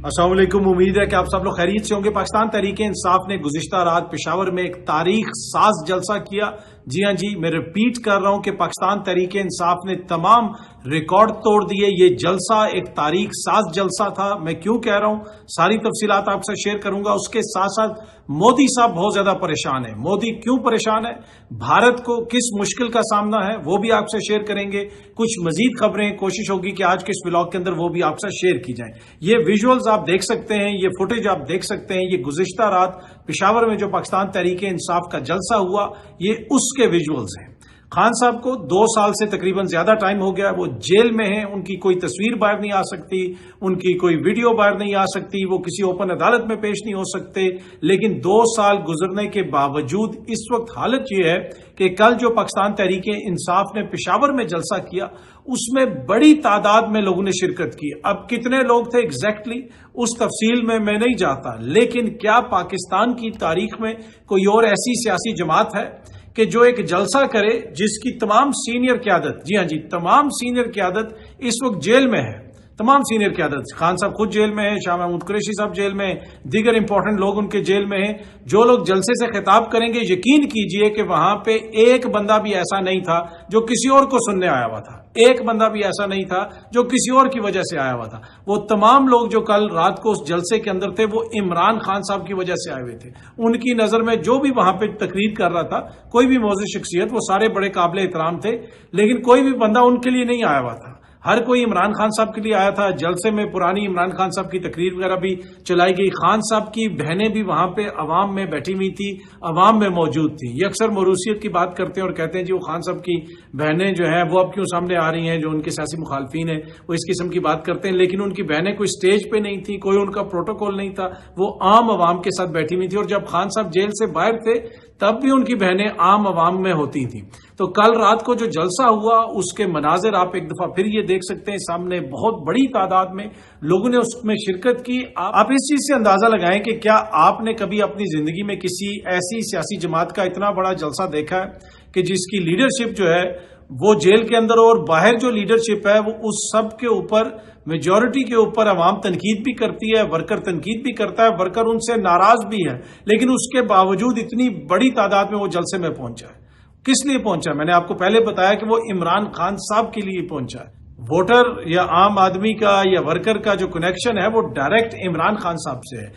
السلام علیکم، امید ہے کہ آپ سب لوگ خیریت سے ہوں گے۔ پاکستان تحریک انصاف نے گزشتہ رات پشاور میں ایک تاریخ ساز جلسہ کیا۔ جی ہاں جی، میں ریپیٹ کر رہا ہوں کہ پاکستان تحریک انصاف نے تمام ریکارڈ توڑ دیے۔ یہ جلسہ ایک تاریخ ساز جلسہ تھا۔ میں کیوں کہہ رہا ہوں، ساری تفصیلات آپ سے شیئر کروں گا۔ اس کے ساتھ ساتھ مودی صاحب بہت زیادہ پریشان ہیں۔ مودی کیوں پریشان ہے، بھارت کو کس مشکل کا سامنا ہے، وہ بھی آپ سے شیئر کریں گے۔ کچھ مزید خبریں کوشش ہوگی کہ آج کے اس ولاگ کے اندر وہ بھی آپ سے شیئر کی جائیں۔ یہ ویژولز آپ دیکھ سکتے ہیں، یہ فوٹیج آپ دیکھ سکتے ہیں۔ یہ گزشتہ رات پشاور میں جو پاکستان تحریک انصاف کا جلسہ ہوا، یہ اس کے ویژولز ہیں۔ خان صاحب کو 2 سال سے تقریباً زیادہ ٹائم ہو گیا، وہ جیل میں ہیں۔ ان کی کوئی تصویر باہر نہیں آ سکتی، ان کی کوئی ویڈیو باہر نہیں آ سکتی، وہ کسی اوپن عدالت میں پیش نہیں ہو سکتے۔ لیکن 2 سال گزرنے کے باوجود اس وقت حالت یہ ہے کہ کل جو پاکستان تحریک انصاف نے پشاور میں جلسہ کیا، اس میں بڑی تعداد میں لوگوں نے شرکت کی۔ اب کتنے لوگ تھے ایگزیکٹلی اس تفصیل میں نہیں جاتا، لیکن کیا پاکستان کی تاریخ میں کوئی اور ایسی سیاسی جماعت ہے کہ جو ایک جلسہ کرے جس کی تمام سینئر قیادت، جی ہاں جی، تمام سینئر قیادت اس وقت جیل میں ہے۔ تمام سینئر قیادت، خان صاحب خود جیل میں ہیں، شاہ محمود قریشی صاحب جیل میں ہیں، دیگر امپورٹنٹ لوگ ان کے جیل میں ہیں۔ جو لوگ جلسے سے خطاب کریں گے، یقین کیجئے کہ وہاں پہ ایک بندہ بھی ایسا نہیں تھا جو کسی اور کو سننے آیا ہوا تھا، ایک بندہ بھی ایسا نہیں تھا جو کسی اور کی وجہ سے آیا ہوا تھا۔ وہ تمام لوگ جو کل رات کو اس جلسے کے اندر تھے، وہ عمران خان صاحب کی وجہ سے آئے ہوئے تھے۔ ان کی نظر میں جو بھی وہاں پہ تقریر کر رہا تھا، کوئی بھی معزز شخصیت، وہ سارے بڑے قابل احترام تھے، لیکن کوئی بھی بندہ ان کے لیے نہیں آیا ہوا تھا۔ ہر کوئی عمران خان صاحب کے لیے آیا تھا۔ جلسے میں پرانی عمران خان صاحب کی تقریر وغیرہ بھی چلائی گئی۔ خان صاحب کی بہنیں بھی وہاں پہ عوام میں بیٹھی ہوئی تھی، عوام میں موجود تھی۔ یہ اکثر موروثیت کی بات کرتے ہیں اور کہتے ہیں جی وہ خان صاحب کی بہنیں جو ہیں وہ اب کیوں سامنے آ رہی ہیں، جو ان کے سیاسی مخالفین ہیں وہ اس قسم کی بات کرتے ہیں، لیکن ان کی بہنیں کوئی سٹیج پہ نہیں تھی، کوئی ان کا پروٹوکول نہیں تھا، وہ عام عوام کے ساتھ بیٹھی ہوئی تھی۔ اور جب خان صاحب جیل سے باہر تھے تب بھی ان کی بہنیں عام عوام میں ہوتی تھیں۔ تو کل رات کو جو جلسہ ہوا، اس کے مناظر آپ ایک دفعہ پھر یہ دیکھ سکتے ہیں، سامنے بہت بڑی تعداد میں لوگوں نے اس میں شرکت کی۔ آپ اس چیز سے اندازہ لگائیں کہ کیا آپ نے کبھی اپنی زندگی میں کسی ایسی سیاسی جماعت کا اتنا بڑا جلسہ دیکھا ہے کہ جس کی لیڈرشپ جو ہے وہ جیل کے اندر اور باہر جو لیڈرشپ ہے وہ اس سب کے اوپر، میجورٹی کے اوپر عوام تنقید بھی کرتی ہے، ورکر تنقید بھی کرتا ہے، ورکر ان سے ناراض بھی ہے، لیکن اس کے باوجود اتنی بڑی تعداد میں وہ جلسے میں پہنچا ہے۔ کس لیے پہنچا؟ میں نے آپ کو پہلے بتایا کہ وہ عمران خان صاحب کے لیے پہنچا ہے۔ ووٹر یا عام آدمی کا یا ورکر کا جو کنیکشن ہے وہ ڈائریکٹ عمران خان صاحب سے ہے۔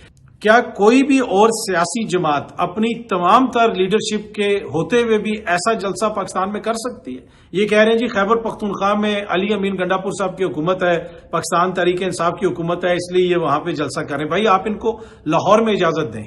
کیا کوئی بھی اور سیاسی جماعت اپنی تمام تر لیڈرشپ کے ہوتے ہوئے بھی ایسا جلسہ پاکستان میں کر سکتی ہے؟ یہ کہہ رہے ہیں جی خیبر پختونخوا میں علی امین گنڈا پور صاحب کی حکومت ہے، پاکستان تحریک انصاف کی حکومت ہے، اس لیے یہ وہاں پہ جلسہ کریں۔ بھائی آپ ان کو لاہور میں اجازت دیں۔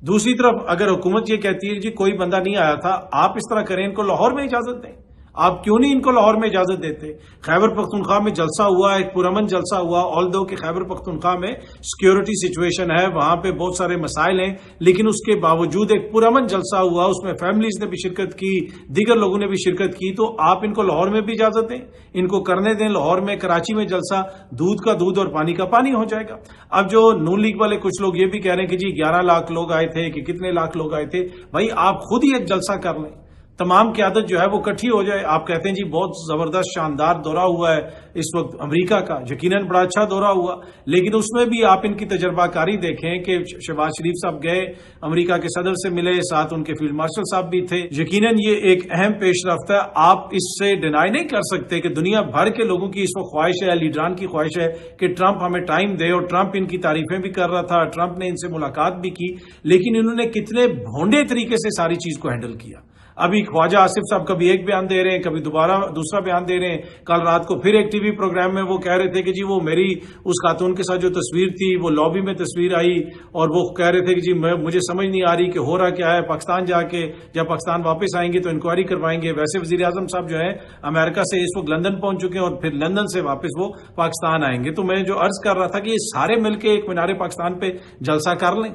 دوسری طرف اگر حکومت یہ کہتی ہے جی کوئی بندہ نہیں آیا تھا، آپ اس طرح کریں، ان کو لاہور میں اجازت دیں۔ آپ کیوں نہیں ان کو لاہور میں اجازت دیتے؟ خیبر پختونخوا میں جلسہ ہوا، ایک پرامن جلسہ ہوا، آلدو کہ خیبر پختونخوا میں سیکیورٹی سچویشن ہے، وہاں پہ بہت سارے مسائل ہیں، لیکن اس کے باوجود ایک پرامن جلسہ ہوا، اس میں فیملیز نے بھی شرکت کی، دیگر لوگوں نے بھی شرکت کی۔ تو آپ ان کو لاہور میں بھی اجازت دیں، ان کو کرنے دیں لاہور میں۔ کراچی میں جلسہ دودھ کا دودھ اور پانی کا پانی ہو جائے گا۔ اب جو نون لیگ والے کچھ لوگ یہ بھی کہہ رہے ہیں کہ جی 11 لاکھ لوگ آئے تھے کہ کتنے لاکھ لوگ آئے تھے، بھائی آپ خود ہی ایک جلسہ کر لیں، تمام قیادت جو ہے وہ اکٹھی ہو جائے۔ آپ کہتے ہیں جی بہت زبردست شاندار دورہ ہوا ہے اس وقت امریکہ کا، یقیناً بڑا اچھا دورہ ہوا، لیکن اس میں بھی آپ ان کی تجربہ کاری دیکھیں کہ شہباز شریف صاحب گئے، امریکہ کے صدر سے ملے، ساتھ ان کے فیلڈ مارشل صاحب بھی تھے۔ یقیناً یہ ایک اہم پیش رفت ہے، آپ اس سے ڈینائی نہیں کر سکتے کہ دنیا بھر کے لوگوں کی اس وقت خواہش ہے، لیڈران کی خواہش ہے کہ ٹرمپ ہمیں ٹائم دے، اور ٹرمپ ان کی تعریفیں بھی کر رہا تھا، ٹرمپ نے ان سے ملاقات بھی کی، لیکن انہوں نے کتنے بھونڈے طریقے سے ساری چیز کو ہینڈل کیا۔ ابھی خواجہ آصف صاحب کبھی ایک بیان دے رہے ہیں، کبھی دوسرا بیان دے رہے ہیں۔ کل رات کو پھر ایک ٹی وی پروگرام میں وہ کہہ رہے تھے کہ جی وہ میری اس خاتون کے ساتھ جو تصویر تھی وہ لابی میں تصویر آئی، اور وہ کہہ رہے تھے کہ جی مجھے سمجھ نہیں آ رہی کہ ہو رہا کیا ہے، پاکستان جا کے جب پاکستان واپس آئیں گے تو انکوائری کروائیں گے۔ ویسے وزیر اعظم صاحب جو ہیں امریکہ سے اس وقت لندن پہنچ چکے ہیں اور پھر لندن سے واپس وہ پاکستان آئیں گے۔ تو میں جو عرض کر رہا تھا کہ یہ سارے مل کے ایک مینار پاکستان پہ جلسہ کر لیں،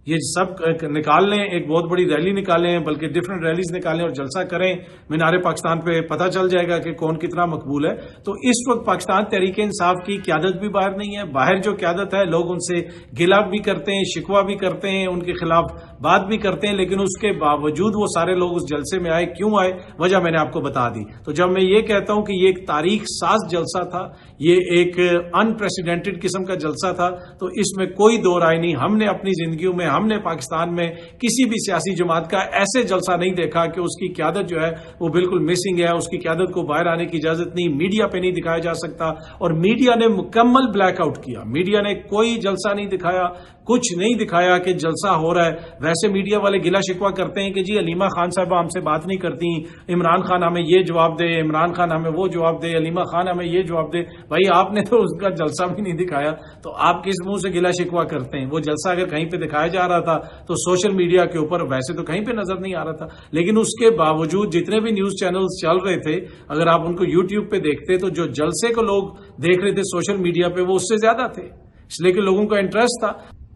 یہ سب نکال لیں، ایک بہت بڑی ریلی نکالیں، بلکہ ڈیفرنٹ ریلیز نکالیں اور جلسہ کریں مینار پاکستان پہ، پتہ چل جائے گا کہ کون کتنا مقبول ہے۔ تو اس وقت پاکستان تحریک انصاف کی قیادت بھی باہر نہیں ہے، باہر جو قیادت ہے لوگ ان سے گلہ بھی کرتے ہیں، شکوہ بھی کرتے ہیں، ان کے خلاف بات بھی کرتے ہیں, لیکن اس کے باوجود وہ سارے لوگ اس جلسے میں آئے. کیوں آئے, وجہ میں نے آپ کو بتا دی. تو جب میں یہ کہتا ہوں کہ یہ ایک تاریخ ساز جلسہ تھا, یہ ایک انپریسیڈنٹڈ قسم کا جلسہ تھا, تو اس میں کوئی دو رائے نہیں. ہم نے اپنی زندگیوں میں, ہم نے پاکستان میں کسی بھی سیاسی جماعت کا ایسے جلسہ نہیں دیکھا کہ اس کی قیادت جو ہے وہ بالکل مسنگ ہے, اس کی قیادت کو باہر آنے کی اجازت نہیں, میڈیا پہ نہیں دکھایا جا سکتا. اور میڈیا نے مکمل بلیک آؤٹ کیا. میڈیا نے کوئی جلسہ نہیں دکھایا, کچھ نہیں دکھایا کہ جلسہ ہو رہا ہے. ویسے میڈیا والے گلا شکوا کرتے ہیں کہ جی علیمہ خان صاحبہ ہم سے بات نہیں کرتی, عمران خان ہمیں یہ جواب دے, عمران خان ہمیں وہ جواب دے, علیمہ خان ہمیں یہ جواب دے. بھائی آپ نے تو اس کا جلسہ بھی نہیں دکھایا, تو آپ کس منہ سے گلا شکوا کرتے ہیں؟ وہ جلسہ اگر کہیں پہ دکھایا جا رہا تھا تو سوشل میڈیا کے اوپر, ویسے تو کہیں پہ نظر نہیں آ رہا تھا, لیکن اس کے باوجود جتنے بھی نیوز چینلز چل رہے تھے, اگر آپ ان کو یوٹیوب پہ دیکھتے تو جو جلسے کو لوگ دیکھ رہے تھے سوشل میڈیا پہ وہ اس سے زیادہ تھے, اس لیے کہ لوگوں کا انٹرسٹ تھا.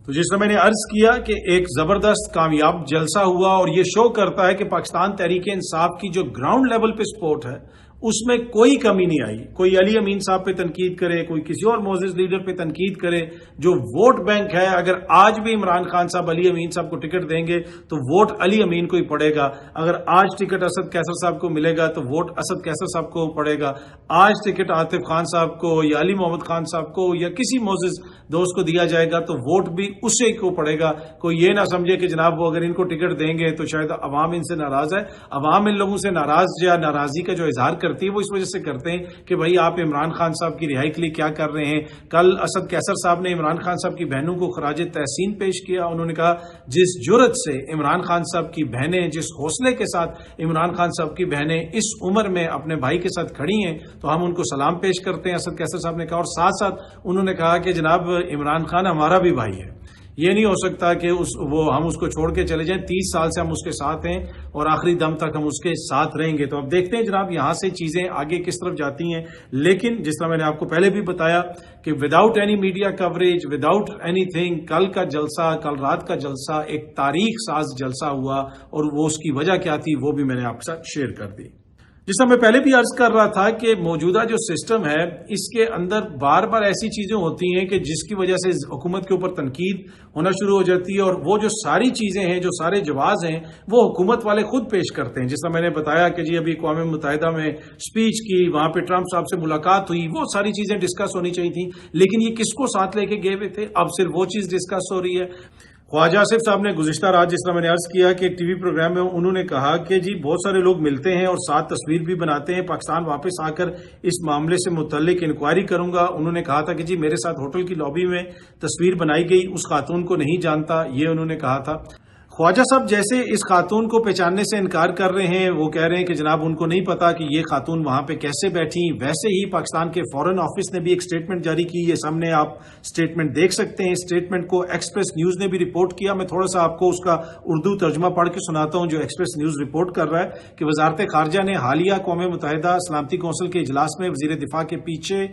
تو جس طرح میں نے عرض کیا کہ ایک زبردست کامیاب جلسہ ہوا, اور یہ شو کرتا ہے کہ پاکستان تحریک انصاف کی جو گراؤنڈ لیول پہ سپورٹ ہے اس میں کوئی کمی نہیں آئی. کوئی علی امین صاحب پہ تنقید کرے, کوئی کسی اور معزز لیڈر پہ تنقید کرے, جو ووٹ بینک ہے, اگر آج بھی عمران خان صاحب علی امین صاحب کو ٹکٹ دیں گے تو ووٹ علی امین کو ہی پڑے گا. اگر آج ٹکٹ اسد کیسر صاحب کو ملے گا تو ووٹ اسد کیسر صاحب کو پڑے گا. آج ٹکٹ عاطف خان صاحب کو یا علی محمد خان صاحب کو یا کسی معزز دوست کو دیا جائے گا تو ووٹ بھی اسی کو پڑے گا. کوئی یہ نہ سمجھے کہ جناب وہ اگر ان کو ٹکٹ دیں گے تو شاید عوام ان سے ناراض ہے. عوام ان لوگوں سے ناراض یا ناراضی کا جو اظہار کرتی ہے وہ اس وجہ سے کرتے ہیں کہ بھائی آپ عمران خان صاحب کی رہائی کے لیے کیا کر رہے ہیں. کل اسد کیسر صاحب نے عمران خان صاحب کی بہنوں کو خراج تحسین پیش کیا. انہوں نے کہا جس جرأت سے عمران خان صاحب کی بہنیں, جس حوصلے کے ساتھ عمران خان صاحب کی بہنیں اس عمر میں اپنے بھائی کے ساتھ کھڑی ہیں تو ہم ان کو سلام پیش کرتے ہیں, اسد کیسر صاحب نے کہا. اور ساتھ ساتھ انہوں نے کہا کہ جناب عمران خان ہمارا بھی بھائی ہے, یہ نہیں ہو سکتا کہ ہم اس کو چھوڑ کے چلے جائیں. 30 سال سے ہم اس کے ساتھ ہیں اور آخری دم تک ہم اس کے ساتھ رہیں گے. تو اب دیکھتے ہیں جناب یہاں سے چیزیں آگے کس طرف جاتی ہیں. لیکن جس طرح میں نے آپ کو پہلے بھی بتایا کہ without any media coverage, without any thing, کل کا جلسہ, کل رات کا جلسہ ایک تاریخ ساز جلسہ ہوا, اور وہ اس کی وجہ کیا تھی وہ بھی میں نے آپ کے ساتھ شیئر کر دی. جس طرح میں پہلے بھی عرض کر رہا تھا کہ موجودہ جو سسٹم ہے اس کے اندر بار بار ایسی چیزیں ہوتی ہیں کہ جس کی وجہ سے حکومت کے اوپر تنقید ہونا شروع ہو جاتی ہے, اور وہ جو ساری چیزیں ہیں, جو سارے جواز ہیں, وہ حکومت والے خود پیش کرتے ہیں. جس طرح میں نے بتایا کہ جی ابھی اقوام متحدہ میں سپیچ کی, وہاں پہ ٹرمپ صاحب سے ملاقات ہوئی, وہ ساری چیزیں ڈسکس ہونی چاہیے تھیں, لیکن یہ کس کو ساتھ لے کے گئے ہوئے تھے؟ اب صرف وہ چیز ڈسکس ہو رہی ہے. خواجہ آصف صاحب نے گزشتہ رات, جس طرح میں نے عرض کیا کہ ٹی وی پروگرام میں, انہوں نے کہا کہ جی بہت سارے لوگ ملتے ہیں اور ساتھ تصویر بھی بناتے ہیں, پاکستان واپس آ کر اس معاملے سے متعلق انکوائری کروں گا. انہوں نے کہا تھا کہ جی میرے ساتھ ہوٹل کی لابی میں تصویر بنائی گئی, اس خاتون کو نہیں جانتا, یہ انہوں نے کہا تھا. خواجہ صاحب جیسے اس خاتون کو پہچاننے سے انکار کر رہے ہیں, وہ کہہ رہے ہیں کہ جناب ان کو نہیں پتا کہ یہ خاتون وہاں پہ کیسے بیٹھی. ویسے ہی پاکستان کے فورن آفس نے بھی ایک سٹیٹمنٹ جاری کی, یہ سامنے آپ سٹیٹمنٹ دیکھ سکتے ہیں. سٹیٹمنٹ کو ایکسپریس نیوز نے بھی رپورٹ کیا. میں تھوڑا سا آپ کو اس کا اردو ترجمہ پڑھ کے سناتا ہوں جو ایکسپریس نیوز رپورٹ کر رہا ہے کہ وزارت خارجہ نے حالیہ اقوام متحدہ سلامتی کونسل کے اجلاس میں وزیر دفاع کے پیچھے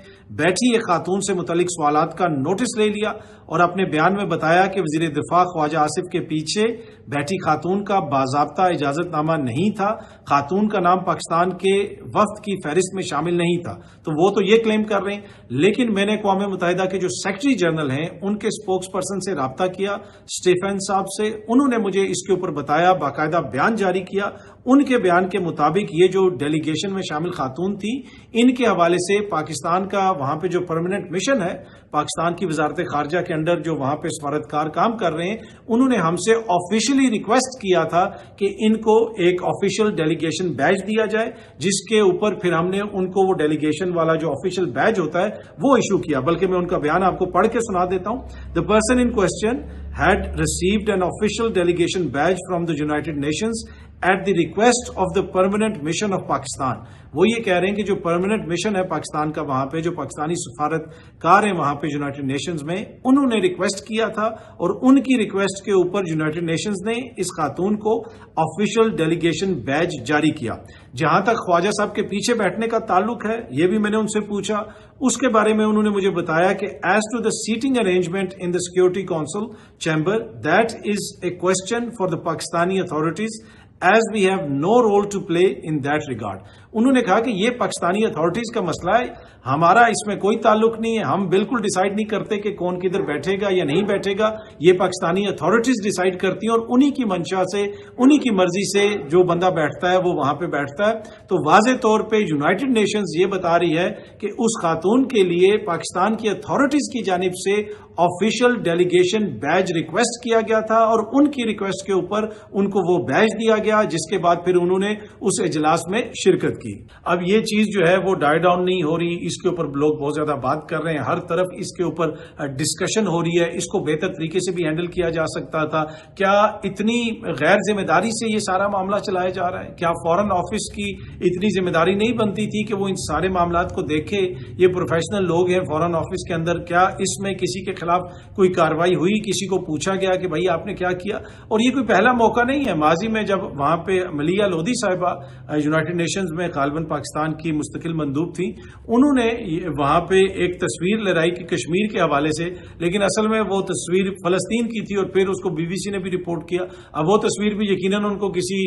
بیٹھی ایک خاتون سے متعلق سوالات کا نوٹس لے لیا, اور اپنے بیان میں بتایا کہ وزیر دفاع خواجہ آصف کے پیچھے بیٹھی خاتون کا باضابطہ اجازت نامہ نہیں تھا, خاتون کا نام پاکستان کے وفد کی فہرست میں شامل نہیں تھا. تو وہ تو یہ کلیم کر رہے ہیں, لیکن میں نے اقوام متحدہ کے جو سیکرٹری جنرل ہیں ان کے اسپوکس پرسن سے رابطہ کیا, اسٹیفن صاحب سے. انہوں نے مجھے اس کے اوپر بتایا, باقاعدہ بیان جاری کیا. ان کے بیان کے مطابق یہ جو ڈیلیگیشن میں شامل خاتون تھی, ان کے حوالے سے پاکستان کا وہاں پہ جو پرماننٹ مشن ہے, پاکستان کی وزارت خارجہ کے انڈر جو وہاں پہ سفارتکار کام کر رہے ہیں, انہوں نے ہم سے آفیشلی ریکویسٹ کیا تھا کہ ان کو ایک آفیشیل ڈیلیگیشن بیج دیا جائے, جس کے اوپر پھر ہم نے ان کو وہ ڈیلیگیشن والا جو آفیشیل بیج ہوتا ہے وہ ایشو کیا. بلکہ میں ان کا بیان آپ کو پڑھ کے سنا دیتا ہوں. The person in question had received an official delegation badge from the United Nations at the request of the permanent mission of Pakistan. وہ یہ کہہ رہے ہیں کہ جو پرماننٹ مشن ہے پاکستان کا وہاں پہ, جو پاکستانی سفارت کار ہیں وہاں پہ یونائٹڈ نیشنز میں, انہوں نے ریکویسٹ کیا تھا, اور ان کی ریکویسٹ کے اوپر یونائٹڈ نیشنز نے اس خاتون کو آفیشیل ڈیلیگیشن بیج جاری کیا. جہاں تک خواجہ صاحب کے پیچھے بیٹھنے کا تعلق ہے, یہ بھی میں نے ان سے پوچھا. اس کے بارے میں انہوں نے مجھے بتایا کہ as to the seating arrangement in the Security Council chamber, that is a question for the Pakistani authorities, as we have no role to play in that regard. انہوں نے کہا کہ یہ پاکستانی اتھارٹیز کا مسئلہ ہے, ہمارا اس میں کوئی تعلق نہیں ہے, ہم بالکل ڈیسائیڈ نہیں کرتے کہ کون کدھر بیٹھے گا یا نہیں بیٹھے گا, یہ پاکستانی اتھارٹیز ڈیسائیڈ کرتی ہیں اور انہی کی منشا سے, انہی کی مرضی سے جو بندہ بیٹھتا ہے وہ وہاں پہ بیٹھتا ہے. تو واضح طور پہ یونائٹڈ نیشنز یہ بتا رہی ہے کہ اس خاتون کے لیے پاکستان کی اتھارٹیز کی جانب سے آفیشیل ڈیلیگیشن بیج ریکویسٹ کیا گیا تھا اور ان کی ریکویسٹ کے اوپر ان کو وہ بیج دیا گیا, جس کے بعد پھر انہوں نے اس اجلاس میں شرکت کی. اب یہ چیز جو ہے وہ ڈائی ڈاؤن نہیں ہو رہی, اس کے اوپر لوگ بہت زیادہ بات کر رہے ہیں, ہر طرف اس کے اوپر ڈسکشن ہو رہی ہے. اس کو بہتر طریقے سے بھی ہینڈل کیا جا سکتا تھا. کیا اتنی غیر ذمہ داری سے یہ سارا معاملہ چلایا جا رہا ہے؟ کیا فارن آفس کی اتنی ذمہ داری نہیں بنتی تھی کہ وہ ان سارے معاملات کو دیکھے؟ یہ پروفیشنل لوگ ہیں فارن آفس کے اندر, کیا اس میں کسی کے خلاف کوئی کارروائی ہوئی, کسی کو پوچھا گیا کہ بھائی آپ نے کیا کیا؟ اور یہ کوئی پہلا موقع نہیں ہے. ماضی میں جب وہاں پہ ملیہ لودھی صاحبہ یونائٹڈ نیشنز میں غالباً پاکستان کی مستقل مندوب تھی, انہوں نے وہاں پہ ایک تصویر لہرائی کہ کشمیر کے حوالے سے, لیکن اصل میں وہ تصویر فلسطین کی تھی اور پھر اس کو بی بی سی نے بھی رپورٹ کیا. اب وہ تصویر بھی یقیناً ان کو کسی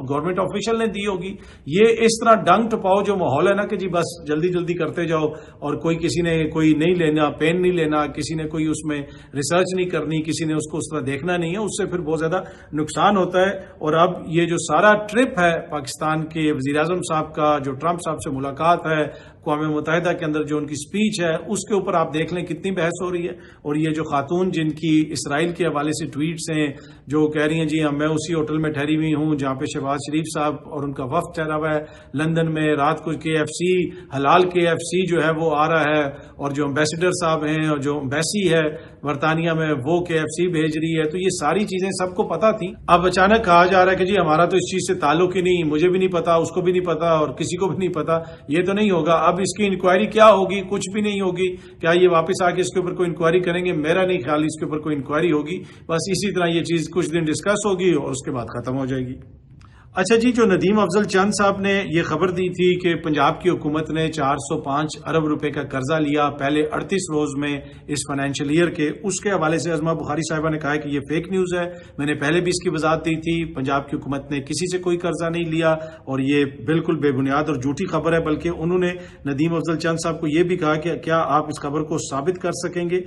گورنمنٹ آفیشل نے دی ہوگی. یہ اس طرح ڈنگ ٹپاؤ جو ماحول ہے نا کہ جی بس جلدی جلدی کرتے جاؤ, اور کوئی کسی نے کوئی نہیں لینا, پین نہیں لینا, کسی نے کوئی اس میں ریسرچ نہیں کرنی, کسی نے اس کو اس طرح دیکھنا نہیں ہے, اس سے پھر بہت زیادہ نقصان ہوتا ہے. اور اب یہ جو سارا ٹرپ ہے پاکستان کے وزیر اعظم صاحب کا, جو ٹرمپ صاحب سے ملاقات ہے, اقوام متحدہ کے اندر جو ان کی سپیچ ہے, اس کے اوپر آپ دیکھ لیں کتنی بحث ہو رہی ہے. اور یہ جو خاتون جن کی اسرائیل کے حوالے سے ٹویٹس ہیں جو کہہ رہی ہیں جی میں اسی ہوٹل میں ٹھہری ہوئی ہوں جہاں پہ شہباز شریف صاحب اور ان کا وفد ٹھہرا ہوا ہے لندن میں, رات کو KFC حلال KFC جو ہے وہ آ رہا ہے, اور جو امبیسڈر صاحب ہیں اور جو امبیسی ہے برطانیہ میں وہ KFC بھیج رہی ہے. تو یہ ساری چیزیں سب کو پتا تھی. اب اچانک کہا جا رہا ہے کہ جی ہمارا تو اس چیز سے تعلق ہی نہیں, مجھے بھی نہیں پتا, اس کو بھی نہیں پتا, اور کسی کو بھی نہیں پتا. یہ تو نہیں ہوگا. اب اس کی انکوائری کیا ہوگی؟ کچھ بھی نہیں ہوگی. کیا یہ واپس آ کے اس کے اوپر کوئی انکوائری کریں گے؟ میرا نہیں خیال اس کے اوپر کوئی انکوائری ہوگی. بس اسی طرح یہ چیز کچھ دن ڈسکس ہوگی اور اس کے بعد ختم ہو جائے گی. اچھا جی, جو ندیم افضل چند صاحب نے یہ خبر دی تھی کہ پنجاب کی حکومت نے 405 ارب روپے کا قرضہ لیا پہلے 38 روز میں اس فائنینشیل ایئر کے, اس کے حوالے سے ازما بخاری صاحبہ نے کہا کہ یہ فیک نیوز ہے. میں نے پہلے بھی اس کی وضاحت دی تھی, پنجاب کی حکومت نے کسی سے کوئی قرضہ نہیں لیا اور یہ بالکل بے بنیاد اور جھوٹی خبر ہے. بلکہ انہوں نے ندیم افضل چند صاحب کو یہ بھی کہا کہ کیا آپ اس خبر کو ثابت کر سکیں گے.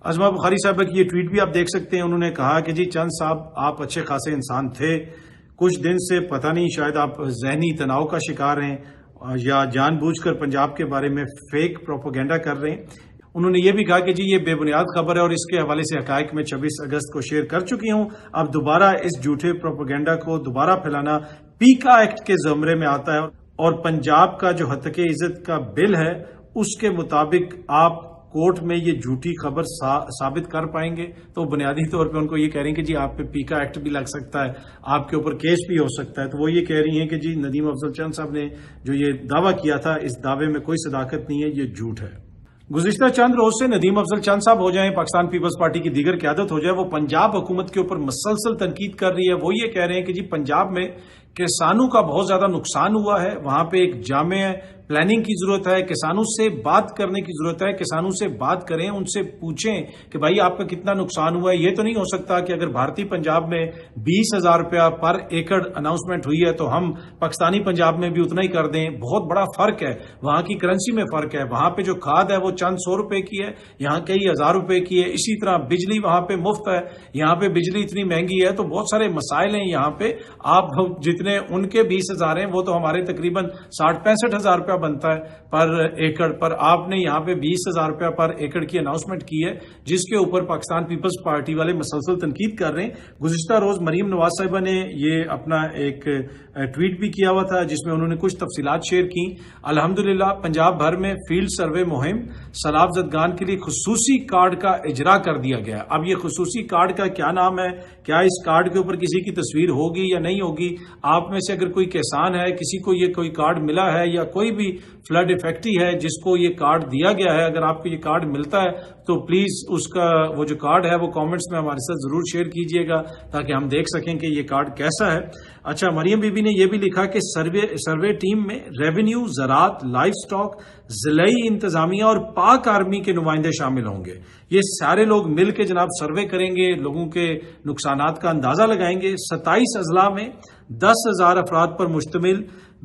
ازما بخاری صاحبہ کی یہ ٹویٹ بھی آپ دیکھ سکتے ہیں. انہوں نے کہا کہ جی چند صاحب آپ اچھے خاصے انسان تھے, کچھ دن سے پتہ نہیں شاید آپ ذہنی تناؤ کا شکار ہیں یا جان بوجھ کر پنجاب کے بارے میں فیک پروپیگنڈا کر رہے ہیں. انہوں نے یہ بھی کہا کہ جی یہ بے بنیاد خبر ہے اور اس کے حوالے سے حقائق میں 26 اگست کو شیئر کر چکی ہوں. اب دوبارہ اس جھوٹے پروپیگنڈا کو دوبارہ پھیلانا پیکا ایکٹ کے زمرے میں آتا ہے, اور پنجاب کا جو حقیق عزت کا بل ہے اس کے مطابق آپ کورٹ میں یہ جھوٹی خبر ثابت کر پائیں گے. تو بنیادی طور پہ ان کو یہ کہہ رہی ہیں کہ جی آپ پہ پیکا ایکٹ بھی لگ سکتا ہے, آپ کے اوپر کیس بھی ہو سکتا ہے. تو وہ یہ کہہ رہی ہیں کہ جی ندیم افضل چند صاحب نے جو یہ دعویٰ کیا تھا اس دعوے میں کوئی صداقت نہیں ہے, یہ جھوٹ ہے. گزشتہ چند روز سے ندیم افضل چند صاحب ہو جائیں, پاکستان پیپلز پارٹی کی دیگر قیادت ہو جائے, وہ پنجاب حکومت کے اوپر مسلسل تنقید کر رہی ہے. وہ یہ کہہ رہے ہیں کہ جی پنجاب میں کسانوں کا بہت زیادہ نقصان ہوا ہے, وہاں پہ ایک جامع پلاننگ کی ضرورت ہے, کسانوں سے بات کرنے کی ضرورت ہے, کسانوں سے بات کریں, ان سے پوچھیں کہ بھائی آپ کا کتنا نقصان ہوا ہے. یہ تو نہیں ہو سکتا کہ اگر بھارتی پنجاب میں 20,000 روپیہ پر ایکڑ اناؤنسمنٹ ہوئی ہے تو ہم پاکستانی پنجاب میں بھی اتنا ہی کر دیں. بہت بڑا فرق ہے, وہاں کی کرنسی میں فرق ہے. وہاں پہ جو کھاد ہے وہ چند 100 روپے کی ہے, یہاں کئی ہزار روپے کی ہے. اسی طرح بجلی وہاں پہ مفت ہے, یہاں پہ بجلی اتنی مہنگی ہے. تو بہت سارے مسائل ہیں یہاں پہ. آپ جتنے ان کے 20,000 ہیں وہ تو ہمارے تقریباً 60-65 روپیہ بنتا ہے پر ایکڑ, پر آپ نے یہاں پہ 20,000 روپیہ پر ایکڑ کی اناؤنسمنٹ کی ہے, جس کے اوپر پاکستان پیپلز پارٹی والے مسلسل تنقید کر رہے ہیں. گزشتہ روز مریم نواز صاحبہ نے یہ اپنا ایک ٹویٹ بھی کیا ہوا تھا جس میں انہوں نے کچھ تفصیلات شیئر کی. الحمدللہ پنجاب بھر میں فیلڈ سروے مہم سیلاب زدگان کے لیے خصوصی کارڈ کا اجرا کر دیا گیا. اب یہ خصوصی کارڈ کا کیا نام ہے, کیا اس کارڈ کے اوپر کسی کی تصویر ہوگی یا نہیں ہوگی؟ آپ میں سے اگر کوئی کسان ہے, کسی کو یہ کوئی کارڈ ملا ہے, یا کوئی بھی فلڈ افیکٹی ہے جس کو یہ کارڈ دیا گیا ہے, اگر آپ کو یہ کارڈ ملتا ہے تو پلیز اس کا وہ جو کارڈ ہے وہ کامنٹس میں ہمارے ساتھ ضرور شیئر کیجئے گا تاکہ ہم دیکھ سکیں کہ یہ کارڈ کیسا ہے. اچھا, مریم بی بی نے یہ بھی لکھا کہ سروے ٹیم میں ریونیو, زراعت, لائف سٹاک, ضلعی انتظامیہ اور پاک آرمی کے نمائندے شامل ہوں گے. یہ سارے لوگ مل کے جناب سروے کریں گے, لوگوں کے نقصانات کا اندازہ لگائیں گے. 27 اضلاع میں 10,000 افراد پر مشتمل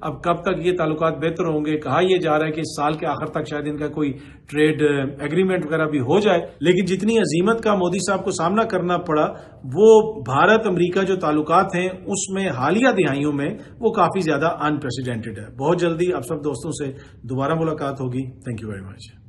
اب کب تک یہ تعلقات بہتر ہوں گے. کہا یہ جا رہا ہے کہ اس سال کے آخر تک شاید ان کا کوئی ٹریڈ ایگریمنٹ وغیرہ بھی ہو جائے. لیکن جتنی عظیمت کا مودی صاحب کو سامنا کرنا پڑا وہ بھارت امریکہ جو تعلقات ہیں اس میں حالیہ دہائیوں میں وہ کافی زیادہ ان پریسیڈنٹڈ ہے. بہت جلدی آپ سب دوستوں سے دوبارہ ملاقات ہوگی. Thank you very much.